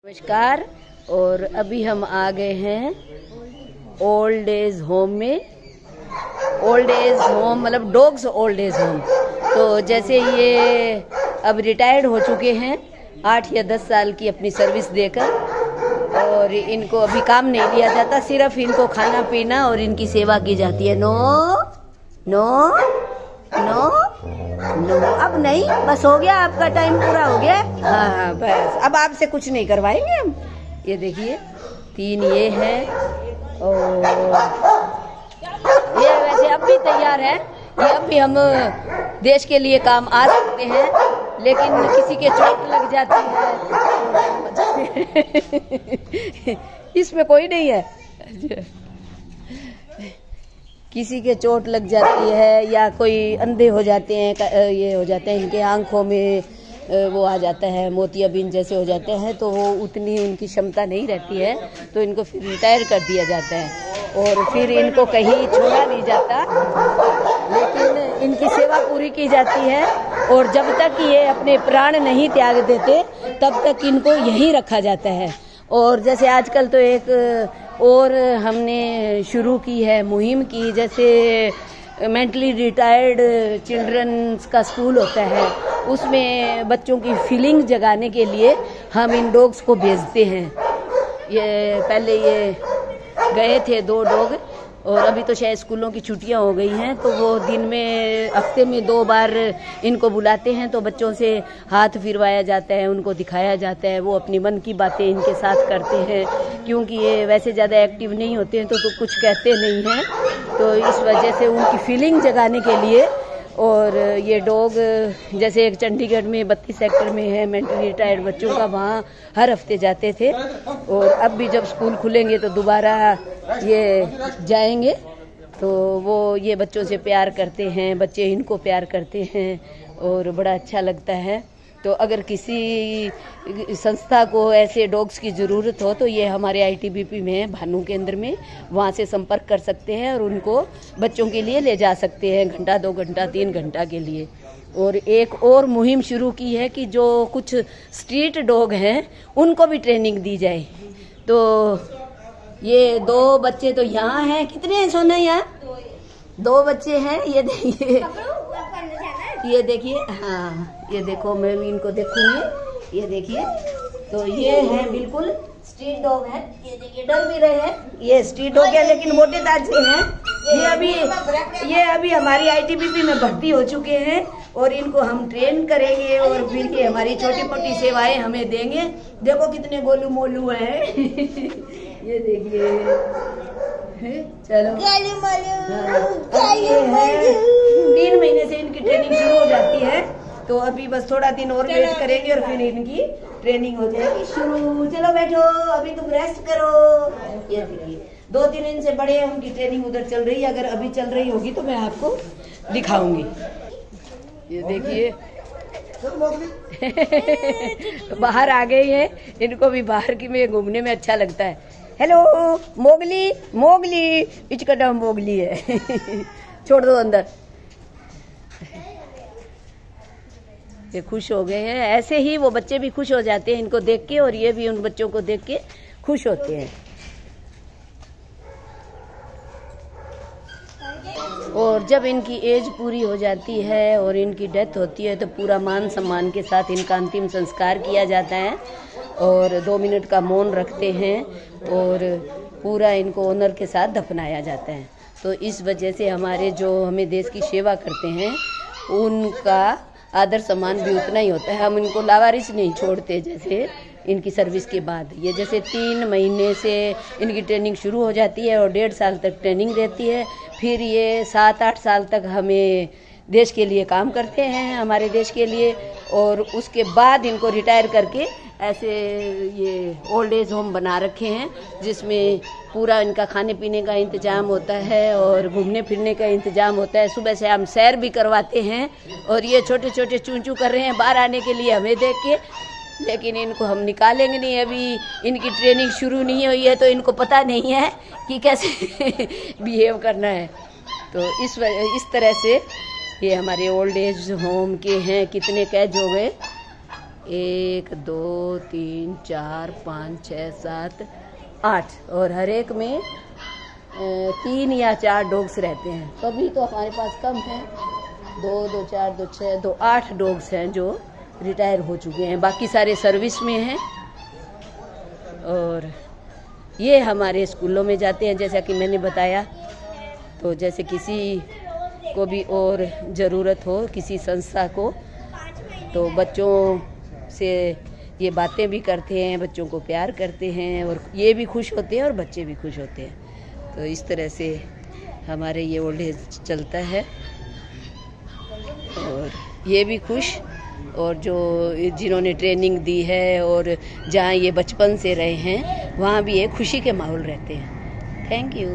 नमस्कार। और अभी हम आ गए हैं ओल्ड एज होम में। ओल्ड एज होम मतलब डॉग्स ओल्ड एज होम। तो जैसे ये अब रिटायर्ड हो चुके हैं 8 या 10 साल की अपनी सर्विस देकर, और इनको अभी काम नहीं दिया जाता, सिर्फ इनको खाना पीना और इनकी सेवा की जाती है। नो नो नो नो, अब नहीं, बस हो गया, आपका टाइम पूरा हो गया। हाँ बस, अब आपसे कुछ नहीं करवाएंगे हम। ये देखिए 3 ये है, और ये वैसे अब भी तैयार है, ये अब भी हम देश के लिए काम आ सकते हैं, लेकिन किसी के चोट लग जाती है इसमें कोई नहीं है, किसी के चोट लग जाती है या कोई अंधे हो जाते हैं, ये हो जाते हैं, इनके आंखों में वो आ जाता है, मोतियाबिंद जैसे हो जाते हैं, तो वो उतनी उनकी क्षमता नहीं रहती है, तो इनको फिर रिटायर कर दिया जाता है और फिर इनको कहीं छोड़ा नहीं जाता, लेकिन इनकी सेवा पूरी की जाती है। और जब तक ये अपने प्राण नहीं त्याग देते तब तक इनको यहीं रखा जाता है। और जैसे आजकल तो एक और हमने शुरू की है मुहिम की, जैसे मेंटली रिटायर्ड चिल्ड्रंस का स्कूल होता है, उसमें बच्चों की फीलिंग जगाने के लिए हम इन डॉग्स को भेजते हैं। ये पहले ये गए थे 2 डॉग, और अभी तो शायद स्कूलों की छुट्टियां हो गई हैं, तो वो दिन में हफ्ते में 2 बार इनको बुलाते हैं, तो बच्चों से हाथ फिरवाया जाता है, उनको दिखाया जाता है, वो अपनी मन की बातें इनके साथ करते हैं, क्योंकि ये वैसे ज़्यादा एक्टिव नहीं होते हैं, तो कुछ कहते नहीं हैं, तो इस वजह से उनकी फीलिंग जगाने के लिए। और ये डॉग जैसे एक चंडीगढ़ में 32 सेक्टर में है मेंटली रिटायर्ड बच्चों का, वहाँ हर हफ्ते जाते थे, और अब भी जब स्कूल खुलेंगे तो दोबारा ये जाएंगे, तो वो ये बच्चों से प्यार करते हैं, बच्चे इनको प्यार करते हैं, और बड़ा अच्छा लगता है। तो अगर किसी संस्था को ऐसे डॉग्स की ज़रूरत हो तो ये हमारे आईटीबीपी में है, भानु केंद्र में, वहाँ से संपर्क कर सकते हैं और उनको बच्चों के लिए ले जा सकते हैं, घंटा 2 घंटा 3 घंटा के लिए। और एक और मुहिम शुरू की है कि जो कुछ स्ट्रीट डॉग हैं उनको भी ट्रेनिंग दी जाए। तो ये 2 बच्चे तो यहाँ हैं, कितने हैं सोना यहाँ? 2 बच्चे हैं, ये देखिए, ये देखिए, हाँ ये देखो, मैं भी इनको देखूंगी, ये देखिए, तो ये है बिल्कुल स्ट्रीट डॉग है, ये देखिए, डर भी रहे हैं, ये स्ट्रीट डॉग है लेकिन मोटे ताजे हैं। ये अभी हमारी आईटीबीपी में भर्ती हो चुके हैं, और इनको हम ट्रेन करेंगे, और फिर ये हमारी छोटी मोटी सेवाएं हमें देंगे। देखो कितने गोलू मोलू हैं ये देखिए, चलो, ये है 3 महीने से इनकी ट्रेनिंग शुरू हो जाती है, तो अभी बस थोड़ा दिन और वेट करेंगे और फिर इनकी ट्रेनिंग हो जाएगी शुरू। चलो बैठो, अभी तुम रेस्ट करो। ये देखिए 2-3 दिन से बड़े हैं, उनकी ट्रेनिंग उधर चल रही है, अगर अभी चल रही होगी तो मैं आपको दिखाऊंगी। ये देखिए बाहर आ गई है, इनको भी बाहर की में घूमने में अच्छा लगता है। हेलो मोगली, मोगली, इसका नाम मोगली है छोड़ दो अंदर। ये खुश हो गए हैं, ऐसे ही वो बच्चे भी खुश हो जाते हैं इनको देख के, और ये भी उन बच्चों को देख के खुश होते हैं। और जब इनकी एज पूरी हो जाती है और इनकी डेथ होती है तो पूरा मान सम्मान के साथ इनका अंतिम संस्कार किया जाता है, और 2 मिनट का मौन रखते हैं, और पूरा इनको ऑनर के साथ दफनाया जाता है। तो इस वजह से हमारे जो हमें देश की सेवा करते हैं उनका आदर सम्मान भी उतना ही होता है। हम इनको लावारिस नहीं छोड़ते, जैसे इनकी सर्विस के बाद ये जैसे 3 महीने से इनकी ट्रेनिंग शुरू हो जाती है और 1.5 साल तक ट्रेनिंग रहती है, फिर ये 7-8 साल तक हमें देश के लिए काम करते हैं, हमारे देश के लिए, और उसके बाद इनको रिटायर करके ऐसे ये ओल्ड एज होम बना रखे हैं, जिसमें पूरा इनका खाने पीने का इंतजाम होता है और घूमने फिरने का इंतजाम होता है। सुबह से हम सैर भी करवाते हैं, और ये छोटे छोटे चूं चूं कर रहे हैं बाहर आने के लिए हमें देख के, लेकिन इनको हम निकालेंगे नहीं, अभी इनकी ट्रेनिंग शुरू नहीं हुई है, तो इनको पता नहीं है कि कैसे बिहेव करना है। तो इस तरह से ये हमारे ओल्ड एज होम के हैं, कितने कैद हो गए, 1 2 3 4 5 6 7 8 और हर एक में 3 या 4 डॉग्स रहते हैं। कभी तो हमारे पास कम है, 2 2 4 2 6 2 8 डॉग्स हैं जो रिटायर हो चुके हैं, बाकी सारे सर्विस में हैं। और ये हमारे स्कूलों में जाते हैं, जैसा कि मैंने बताया। तो जैसे किसी को भी और ज़रूरत हो, किसी संस्था को, तो बच्चों से ये बातें भी करते हैं, बच्चों को प्यार करते हैं और ये भी खुश होते हैं और बच्चे भी खुश होते हैं। तो इस तरह से हमारे ये ओल्ड एज चलता है और ये भी खुश, और जो जिन्होंने ट्रेनिंग दी है और जहाँ ये बचपन से रहे हैं वहाँ भी एक खुशी के माहौल रहते हैं। Thank you.